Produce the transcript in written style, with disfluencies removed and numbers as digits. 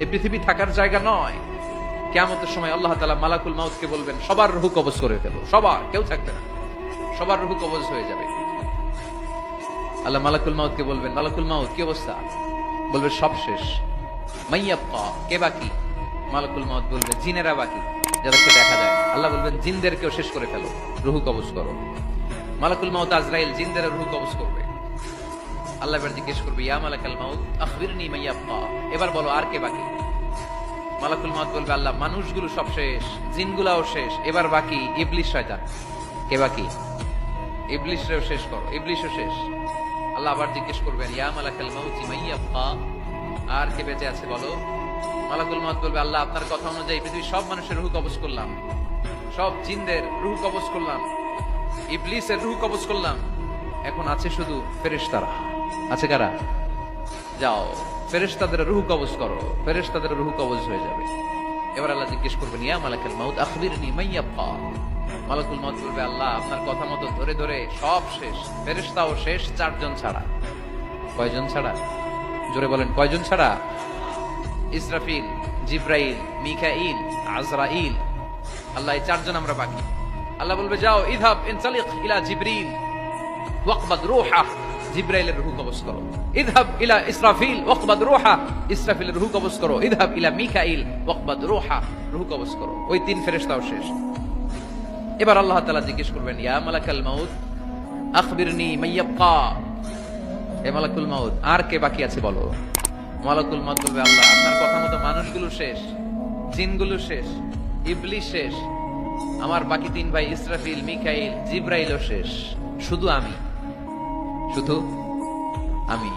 এই পৃথিবী থাকার জায়গা নয়। কিয়ামতের সময় আল্লাহ তাআলা মালাকুল মাউতকে বলবেন, সবার রূহ কবজ করে ফেলো, সবার, কেউ থাকবে না, সবার রূহ কবজ হয়ে যাবে। আল্লাহ মালাকুল মাউতকে বলবেন, মালাকুল মাউত কি অবস্থা? বলবে সব শেষ। মাইয়াবকা, কে বাকি? মালাকুল মাউত বলবে জিনেরা বাকি, যাদেরকে দেখা যায় না। আল্লাহ বলবেন জিনদেরকেও শেষ করে ফেলো, রূহ কবজ করো। মালাকুল মাউত আজরাইল জিনদের রূহ কবজ করবে। আল্লাহ এবার জিজ্ঞেস করবে, ইয়া মালাকাল মাউত আখবিরনি মাইয়াবকা, এবার বলো আর কে বাকি? মালাকুল মাউত বলবে, আল্লাহ মানুষগুলো সব শেষ, জিনগুলাও শেষ, এবার বাকি ইবলিস শয়তান। কে বাকি? ইবলিসরেও শেষ করো, ইবলিসও শেষ। আল্লাহ আবার জিজ্ঞেস করবেন, ইয়া মালাকাল মাউত মাইয়াবকা, আর কে বেঁচে আছে বলো? মালাকুল মাউত বলবে, আল্লাহ আপনার কথা অনুযায়ী পৃথিবীর সব মানুষের রূহ কবজ করলাম, সব জিনদের রূহ কবজ করলাম, ইবলিসের রূহ কবজ করলাম, এখন আছে শুধু ফেরেশতারা। আছে কারা? যাও ফেরেশতাদের রূহ কবজ করো, ফেরেশতাদের রূহ কবজ হয়ে যাবে। এবার আল্লাহ জিজ্ঞেস করবেন, ইয়া মালাকাল মাউত আখবিরনি মাইয়াবকা। মালাকুল মাউত বলবে, আল্লাহ আপনার কথা মতো ধরে ধরে সব শেষ, ফেরেশতাও শেষ, 4 জন ছাড়া। কয়জন ছাড়া? জোরে বলেন, কয়জন ছাড়া? ইসরাফিল, জিব্রাইল, মিকাইল, আজরাইল। আল্লাহ এই 4 জন আমরা বাকি। আল্লাহ বলবে, যাও ইযহাব ইনতালিক ইলা জিবরিল ওয়াকবাদ রূহা, জিব্রাইলের রূহ কবজ করো। ইযহাব ইলা ইসরাফিল ওয়াকবাদ রূহা, ইসরাফিলের রূহ কবজ করো। ইযহাব ইলা মিকাইল ওয়াকবাদ রূহা, রূহ কবজ করো। ওই 3 ফেরেশতাও শেষ। এবার আল্লাহ তাআলা জিজ্ঞেস করবেন, ইয়া মালাকাল মাউত আখবিরনি মাইয়াবকা, হে মালাকুল মাউত আর কে বাকি আছে বলো? মালাকুল মাউত বলবে, আল্লাহ আপনার কথা মতো মানুষগুলো শেষ, জিনগুলো শেষ, ইবলিস শেষ, আমার বাকি 3 ভাই ইসরাফিল, মিকাইল, জিব্রাইলও শেষ, শুধু আমি, শুধু আমি।